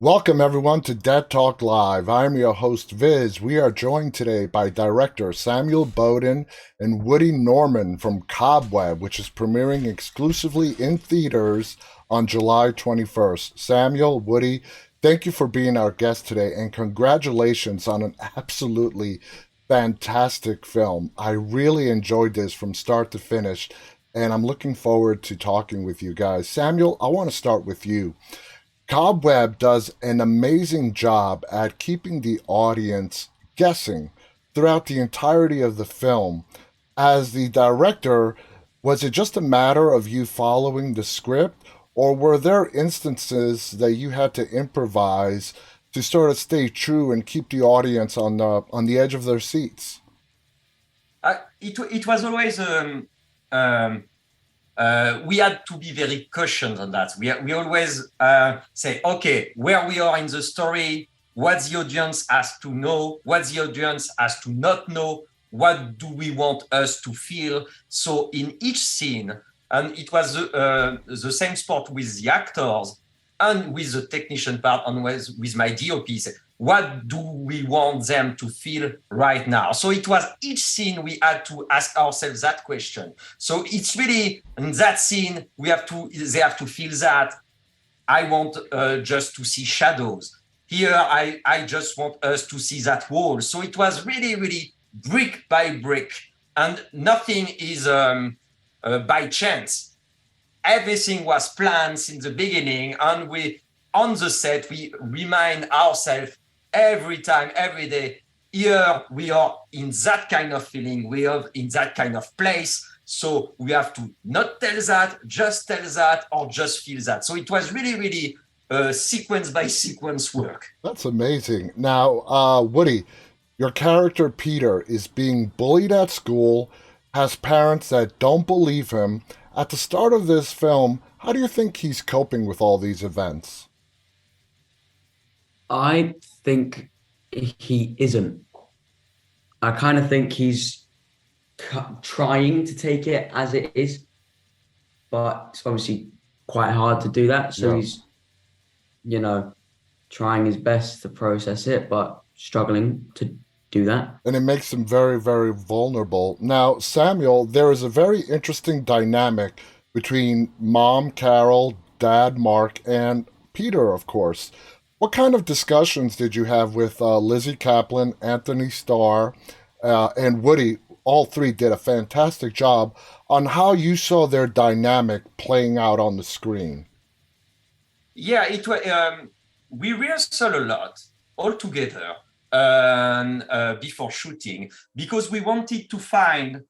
Welcome everyone to Dead Talk Live. I'm your host Viz. We are joined today by director Samuel Bodin and Woody Norman from Cobweb, which is premiering exclusively in theaters on July 21st. Samuel, Woody, thank you for being our guest today and congratulations on an absolutely fantastic film. I really enjoyed this from start to finish and I'm looking forward to talking with you guys. Samuel, I want to start with you. Cobweb does an amazing job at keeping the audience guessing throughout the entirety of the film. As the director, was it just a matter of you following the script, or were there instances that you had to improvise to sort of stay true and keep the audience on the edge of their seats? It was always um, we had to be very cautious on that. We always say, okay, where we are in the story, what the audience has to know, what the audience has to not know, what do we want us to feel. So in each scene, and it was the same sport with the actors and with the technician part and with my DOPs. What do we want them to feel right now? So it was each scene we had to ask ourselves that question. So it's really in that scene they have to feel that I want just to see shadows. Here I just want us to see that wall. So it was really brick by brick, and nothing is by chance. Everything was planned since the beginning, and we on the set we remind ourselves every time, every day, here we are in that kind of feeling, we are in that kind of place, so we have to not tell that, or just feel that. So it was really sequence by sequence work. That's amazing. Now, Woody, your character Peter is being bullied at school, has parents that don't believe him. At the start of this film, how do you think he's coping with all these events? I think he isn't. I kind of think he's trying to take it as it is, but it's obviously quite hard to do that. So Yeah. he's, you know, trying his best to process it, but struggling to do that. And it makes him very, very vulnerable. Now, Samuel, there is a very interesting dynamic between Mom Carol, Dad Mark, and Peter, of course. What kind of discussions did you have with Lizzie Kaplan, Anthony Starr, and Woody? All three did a fantastic job on how you saw their dynamic playing out on the screen. Yeah, it was. We rehearsed a lot all together before shooting, because we wanted to find,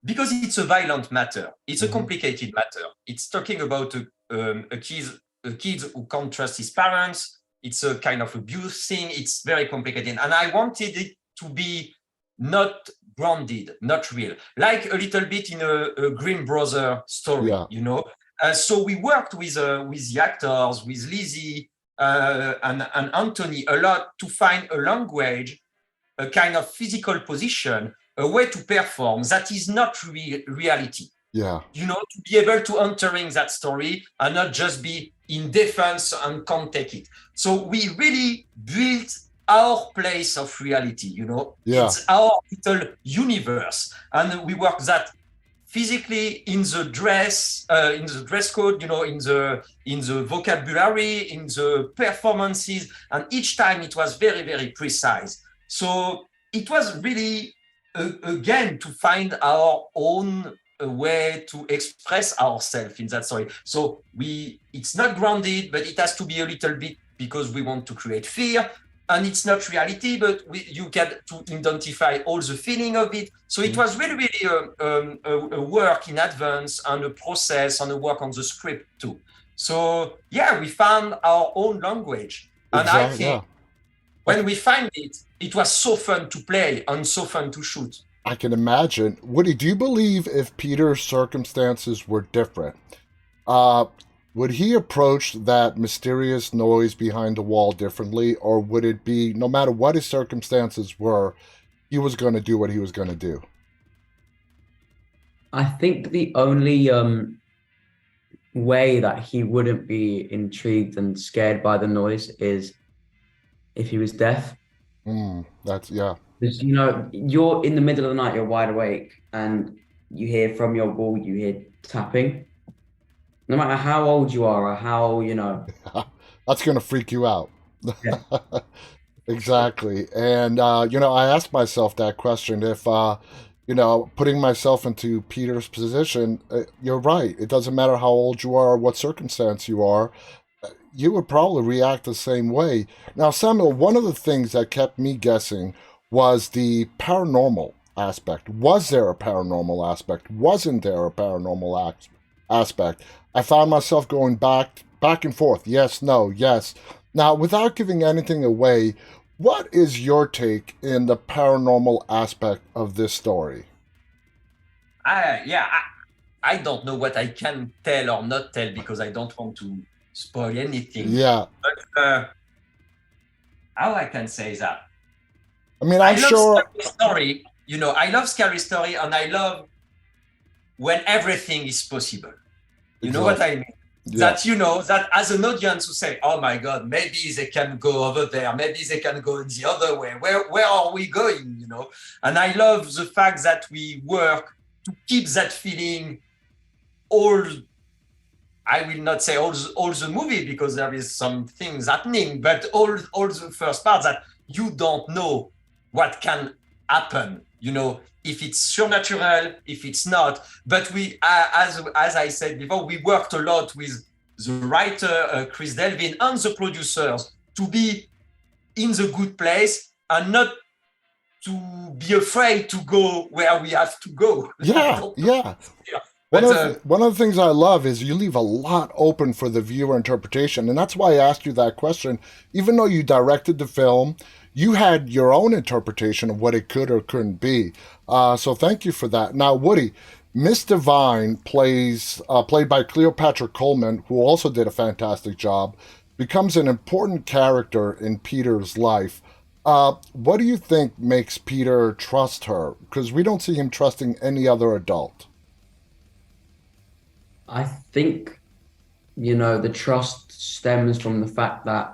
because it's a violent matter, it's a Mhm. complicated matter. It's talking about a kid who can't trust his parents. It's a kind of abuse thing. It's very complicated, and I wanted it to be not grounded, not real, like a little bit in a Green Brother story, Yeah. you know. So we worked with the actors, with Lizzie and Anthony a lot to find a language, a kind of physical position, a way to perform that is not reality. Yeah. You know, to be able to entering that story and not just be in defense and can't take it. So we really built our place of reality, you know. Yeah. It's our little universe. And we work that physically in the dress code, you know, in the vocabulary, in the performances, and each time it was very precise. So it was really again to find our own way to express ourselves in that story. So it's not grounded, but it has to be a little bit, because we want to create fear, and it's not reality, but you get to identify all the feeling of it. So it was really a work in advance, and a process, and a work on the script too. So yeah, we found our own language, and I Exactly. think Yeah. when we find it, it was so fun to play and so fun to shoot. I can imagine. Woody, do you believe if Peter's circumstances were different, uh, would he approach that mysterious noise behind the wall differently, or would it be no matter what his circumstances were, he was going to do what he was going to do? I think the only way that he wouldn't be intrigued and scared by the noise is if he was deaf. That's yeah. Because you're in the middle of the night, you're wide awake, and you hear from your wall, you hear tapping. No matter how old you are or how, That's gonna freak you out. yeah, Exactly. And, I asked myself that question. If, putting myself into Peter's position, you're right. It doesn't matter how old you are or what circumstance you are, you would probably react the same way. Now, Samuel, one of the things that kept me guessing was the paranormal aspect. Was there a paranormal aspect? Wasn't there a paranormal aspect? I found myself going back and forth. Yes, no, yes. Now, without giving anything away, what is your take in the paranormal aspect of this story? Yeah, I don't know what I can tell or not tell because I don't want to spoil anything. Yeah. But how I can say that? I mean, I I'm love sure. scary story. I love scary story, and I love when everything is possible. You know what I mean? Yeah. That as an audience, you say, "Oh my God, maybe they can go over there. Maybe they can go in the other way. Where are we going?" And I love the fact that we work to keep that feeling all. I will not say all the movie because there is some things happening, but all the first part that you don't know what can happen. If it's supernatural, if it's not. But we, as I said before, we worked a lot with the writer Chris Delvin and the producers to be in the good place and not to be afraid to go where we have to go. Yeah, yeah. One of the things I love is you leave a lot open for the viewer interpretation, and that's why I asked you that question. Even though you directed the film, you had your own interpretation of what it could or couldn't be. So thank you for that. Now, Woody, Miss Divine played by Cleopatra Coleman, who also did a fantastic job, becomes an important character in Peter's life. What do you think makes Peter trust her? Because we don't see him trusting any other adult. I think, the trust stems from the fact that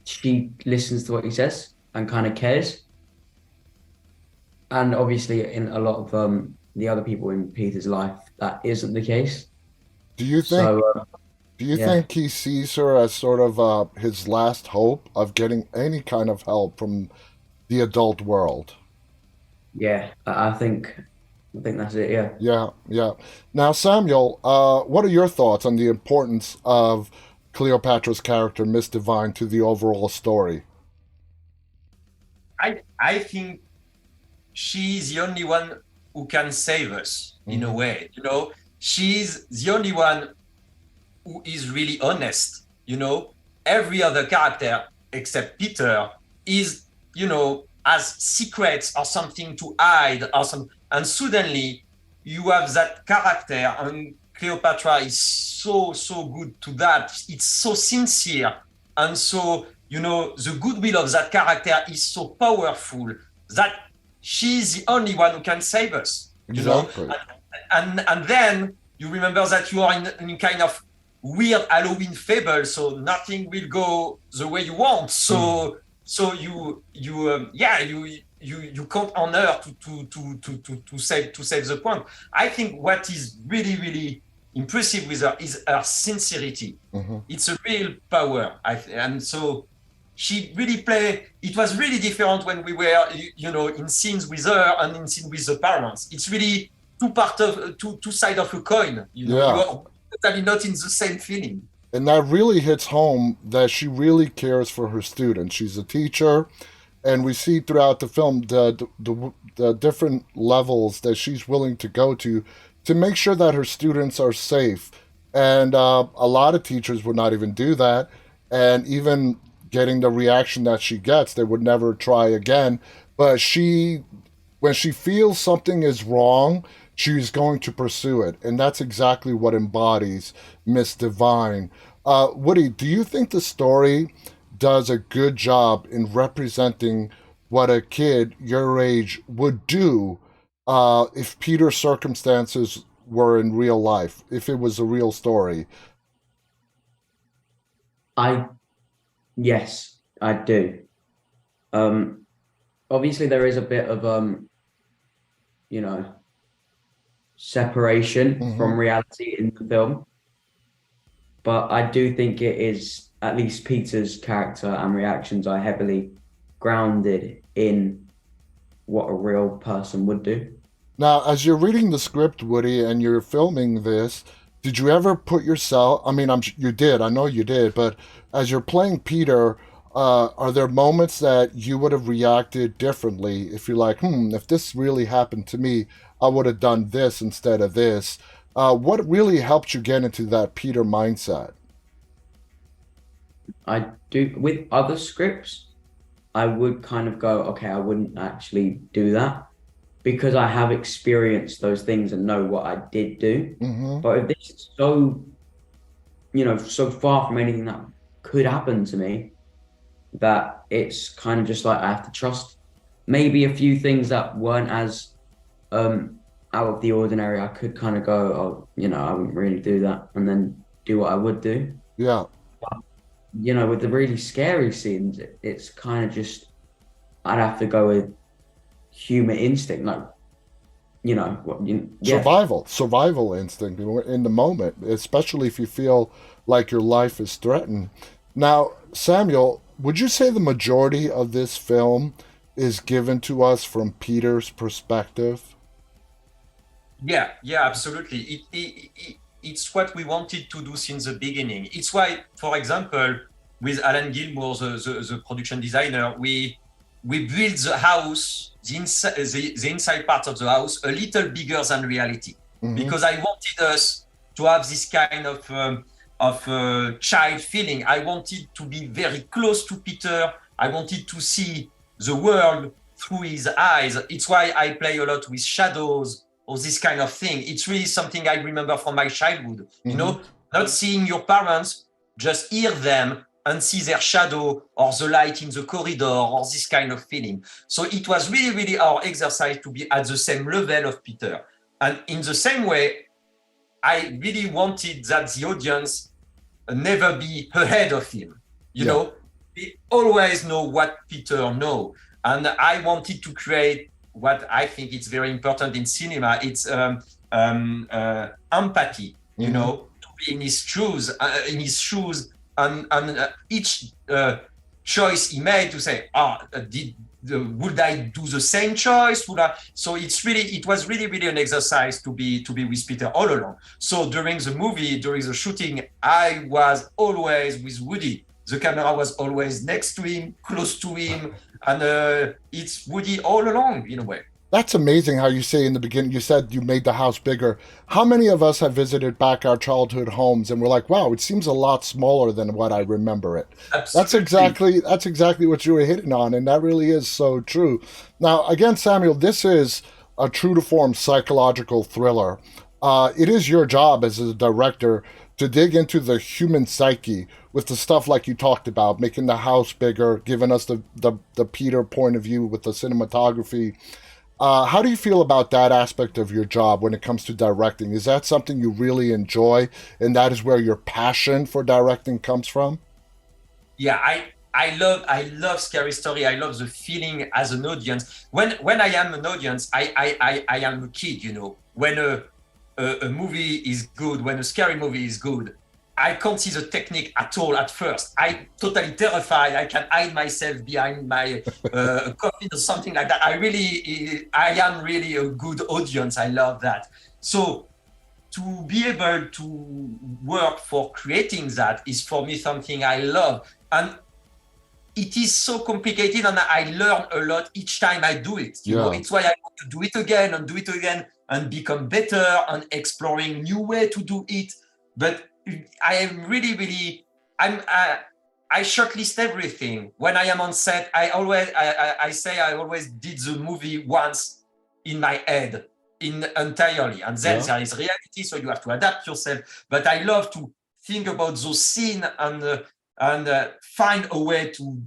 she listens to what he says and kind of cares. And obviously, in a lot of the other people in Peter's life, that isn't the case. Do you think? So, Do you yeah. think he sees her as sort of his last hope of getting any kind of help from the adult world? Yeah, I think that's it. Yeah. Yeah, yeah. Now, Samuel, what are your thoughts on the importance of Cleopatra's character, Miss Divine, to the overall story? I think she's the only one who can save us in a way. She's the only one who is really honest. Every other character except Peter is, has secrets or something to hide or some. And suddenly you have that character, and Cleopatra is so good to that. It's so sincere, and so the goodwill of that character is so powerful that she's the only one who can save us. Exactly. And then you remember that you are in kind of weird Halloween fable, so nothing will go the way you want. So you count on her to save the point. I think what is really, really impressive with her is her sincerity. It's a real power, and so she really played. It was really different when we were, in scenes with her and in scenes with the parents. It's really two sides of a coin. You are totally not in the same feeling. And that really hits home that she really cares for her students. She's a teacher, and we see throughout the film the different levels that she's willing to go to make sure that her students are safe. And a lot of teachers would not even do that, and even getting the reaction that she gets, they would never try again. But when she feels something is wrong, she's going to pursue it, and that's exactly what embodies Miss Divine. Woody, do you think the story does a good job in representing what a kid your age would do if Peter's circumstances were in real life, if it was a real story? Yes, I do. Obviously there is a bit of you know, separation Mm-hmm. from reality in the film, but I do think it is, at least Peter's character and reactions are heavily grounded in what a real person would do. Now, as you're reading the script, Woody, and you're filming this, did you ever put yourself? I mean, you did. I know you did. But as you're playing Peter, are there moments that you would have reacted differently if you're like, if this really happened to me, I would have done this instead of this? What really helped you get into that Peter mindset? I do with other scripts, I would kind of go, okay, I wouldn't actually do that because I have experienced those things and know what I did do. Mm-hmm. But if this is so, so far from anything that could happen to me, that it's kind of just like I have to trust maybe a few things that weren't as out of the ordinary. I could kind of go, oh, I wouldn't really do that, and then do what I would do. Yeah. With the really scary scenes, it's kind of just I'd have to go with human instinct, like yeah. Survival instinct in the moment, especially if you feel like your life is threatened. Now, Samuel, would you say the majority of this film is given to us from Peter's perspective? Yeah, absolutely. It's what we wanted to do since the beginning. It's why, for example, with Alan Gilmour, the production designer, we built the house, the inside part of the house, a little bigger than reality, Mm-hmm. because I wanted us to have this kind of child feeling. I wanted to be very close to Peter. I wanted to see the world through his eyes. It's why I play a lot with shadows or this kind of thing. It's really something I remember from my childhood. Mm-hmm. Not seeing your parents, just hear them and see their shadow or the light in the corridor or this kind of feeling. So it was really, really our exercise to be at the same level of Peter. And in the same way, I really wanted that the audience never be ahead of him. They always know what Peter knows. And I wanted to create what I think is very important in cinema. It's empathy, Mm-hmm. To be in his shoes, and each choice he made to say, would I do the same choice? So it was really, really an exercise to be with Peter all along. So during the shooting, I was always with Woody. The camera was always next to him, close to him, and it's Woody all along in a way. That's amazing how you say in the beginning, you said you made the house bigger. How many of us have visited back our childhood homes and we're like, wow, it seems a lot smaller than what I remember it. Absolutely. That's exactly what you were hitting on, and that really is so true. Now, again, Samuel, this is a true to form psychological thriller. It is your job as a director to dig into the human psyche with the stuff like you talked about, making the house bigger, giving us the Peter point of view with the cinematography. How do you feel about that aspect of your job when it comes to directing? Is that something you really enjoy, and that is where your passion for directing comes from? Yeah, I love scary story. I love the feeling as an audience. When I am an audience, I am a kid. When a movie is good, when a scary movie is good, I can't see the technique at all at first. I totally terrified. I can hide myself behind my coffin or something like that. I am really a good audience. I love that. So to be able to work for creating that is for me something I love. And it is so complicated, and I learn a lot each time I do it. It's why I want to do it again and become better and exploring new way to do it. But I am really, really, I shortlist everything. When I am on set, I always did the movie once in my head, entirely. And then there is reality, so you have to adapt yourself. But I love to think about those scenes and find a way to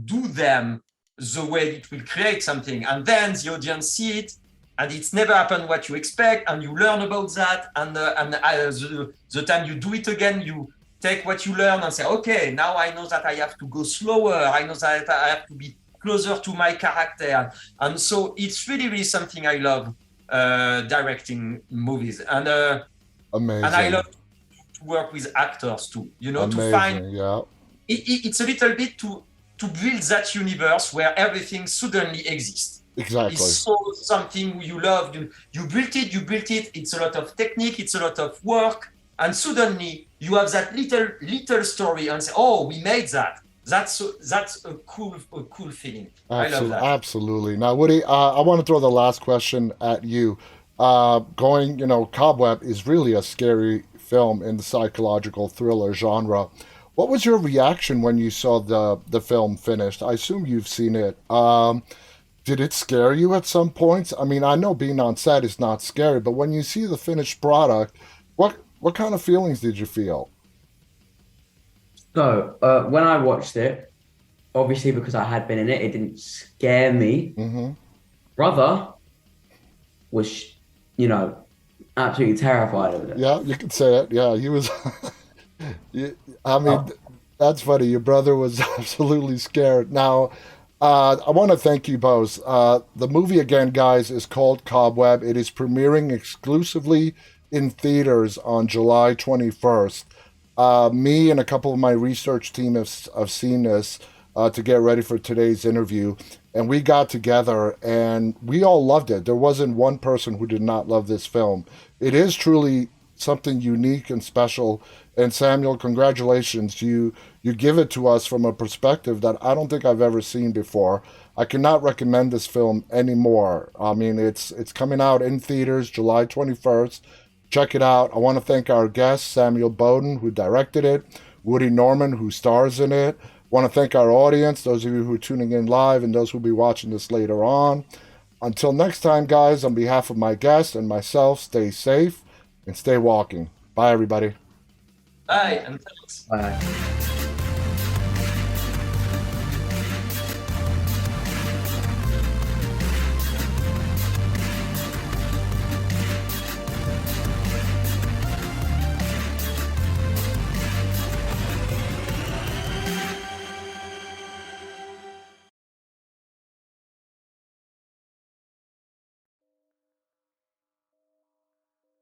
do them the way it will create something. And then the audience see it, and it's never happened what you expect, and you learn about that, and the time you do it again, you take what you learn and say, okay, now I know that I have to go slower. I know that I have to be closer to my character. And so it's really, really something I love directing movies. And Amazing. And I love to work with actors too, you know, Amazing, to find, yeah. It's a little bit to build that universe where everything suddenly exists. Exactly. It's so something you love. You built it. It's a lot of technique. It's a lot of work. And suddenly you have that little story and say, "Oh, we made that." That's a cool feeling. I love that. Absolutely. Now, Woody, I want to throw the last question at you. Cobweb is really a scary film in the psychological thriller genre. What was your reaction when you saw the film finished? I assume you've seen it. Did it scare you at some points? I mean, I know being on set is not scary, but when you see the finished product, what kind of feelings did you feel? So when I watched it, obviously because I had been in it, it didn't scare me. Mm-hmm. Brother was, absolutely terrified of it. Yeah, you could say it. Yeah, he was. I mean, that's funny. Your brother was absolutely scared. Now, I want to thank you both. The movie, again, guys, is called Cobweb. It is premiering exclusively in theaters on July 21st. Me and a couple of my research team have seen this to get ready for today's interview. And we got together and we all loved it. There wasn't one person who did not love this film. It is truly something unique and special. And Samuel, congratulations. You give it to us from a perspective that I don't think I've ever seen before. I cannot recommend this film anymore. I mean, it's coming out in theaters July 21st. Check it out. I want to thank our guest, Samuel Bodin, who directed it, Woody Norman, who stars in it. I want to thank our audience, those of you who are tuning in live and those who will be watching this later on. Until next time, guys, on behalf of my guest and myself, stay safe and stay walking. Bye, everybody. Bye, and thanks. Bye.